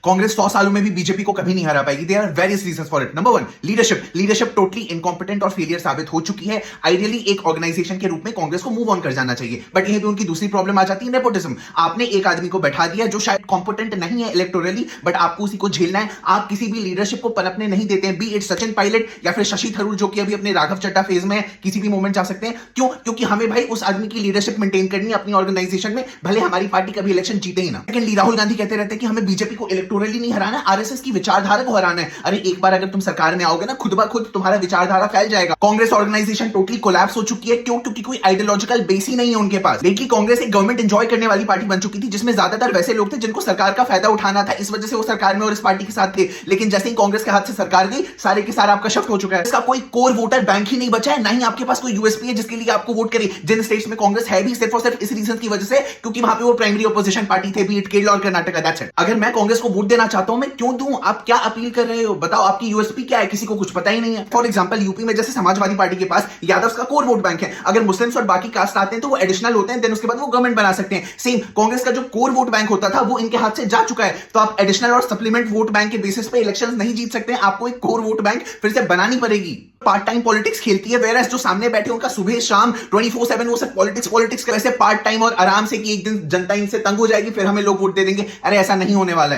कांग्रेस 100 सालों में भी बीजेपी को कभी नहीं हरा पाएगी। There are various reasons for it. Number 1, leadership totally incompetent और फेलियर साबित हो चुकी है। आइडियली एक ऑर्गेनाइजेशन के रूप में कांग्रेस को मूव ऑन कर जाना चाहिए, बट यहीं पे उनकी दूसरी प्रॉब्लम आ जाती है, नेपोटिज्म। आपने एक आदमी को बैठा दिया जो शायद कॉम्पिटेंट नहीं है इलेक्टोरली, बट आपको उसी को झेलना है। आप किसी भी लीडरशिप को पनपने नहीं देते हैं, बी इट सचिन पायलट या फिर शशि थरूर जो कि अभी अपने राघव चड्ढा फेज में किसी भी मोमेंट जा सकते हैं। क्यों? क्योंकि हमें भाई उस आदमी की लीडरशिप मेंटेन करनी है अपनी ऑर्गेनाइजेशन में, भले हमारी पार्टी कभी इलेक्शन जीते ही ना। सेकंडली, राहुल गांधी कहते रहते हैं कि हमें बीजेपी को इलेक्टोरली नहीं हराना, आरएसएस की विचारधारा को हराना है। अरे एक बार अगर तुम सरकार में आओगे ना, खुद ब खुद तुम्हारा विचारधारा फैल जाएगा। कांग्रेस ऑर्गेनाइजेशन टोटली कोलैप्स हो चुकी है। क्यों? क्योंकि कोई आइडियोलॉजिकल बेस ही नहीं है उनके पास। देखिए, कांग्रेस एक गवर्नमेंट एंजॉय करने वाली पार्टी बन चुकी थी, जिसमें ज्यादातर वैसे लोग थे जिनको सरकार का फायदा उठाना था, इस वजह से वो सरकार में और इस पार्टी के साथ थे। लेकिन जैसे ही कांग्रेस के हाथ से सरकार गई, सारे के सारा आपका शिफ्ट हो चुका है। इसका कोई कोर वोटर बैंक ही नहीं बचा है, ना ही आपके पास कोई यूएसपी है जिसके लिए आपको वोट करे। जिन स्टेट्स में कांग्रेस है भी सिर्फ और सिर्फ इस रीजन की वजह से क्योंकि वहां पे वो प्राइमरी ऑपोजिशन पार्टी थे, बीट केरला और कर्नाटक। That's it. अगर मैं कांग्रेस को वोट देना चाहता हूं, मैं क्यों दूं? आप क्या अपील कर रहे हो? बताओ, आपकी यूएसपी क्या है? किसी को कुछ पता ही नहीं है। फॉर एग्जांपल, यूपी में जैसे समाजवादी पार्टी के पास यादव का कोर वोट बैंक है, अगर मुस्लिम्स और बाकी कास्ट आते हैं तो वो एडिशनल होते हैं, देन उसके बाद वो गवर्नमेंट बना सकते हैं। सेम कांग्रेस का जो कोर वोट बैंक होता था वो इनके हाथ से जा चुका है। तो आप एडिशनल और सप्लीमेंट वोट बैंक के बेसिस पे इलेक्शंस नहीं जीत सकते हैं, आपको एक कोर वोट बैंक फिर से बनानी पड़ेगी। पार्ट टाइम पॉलिटिक्स खेलती है, वेरएस जो सामने बैठे उनका सुबह शाम 24/7 वो सब पॉलिटिक्स का वैसे पार्ट टाइम और आराम से कि एक दिन जनता इनसे तंग हो जाएगी फिर हमें लोग वोट दे देंगे। अरे ऐसा नहीं होने वाला है।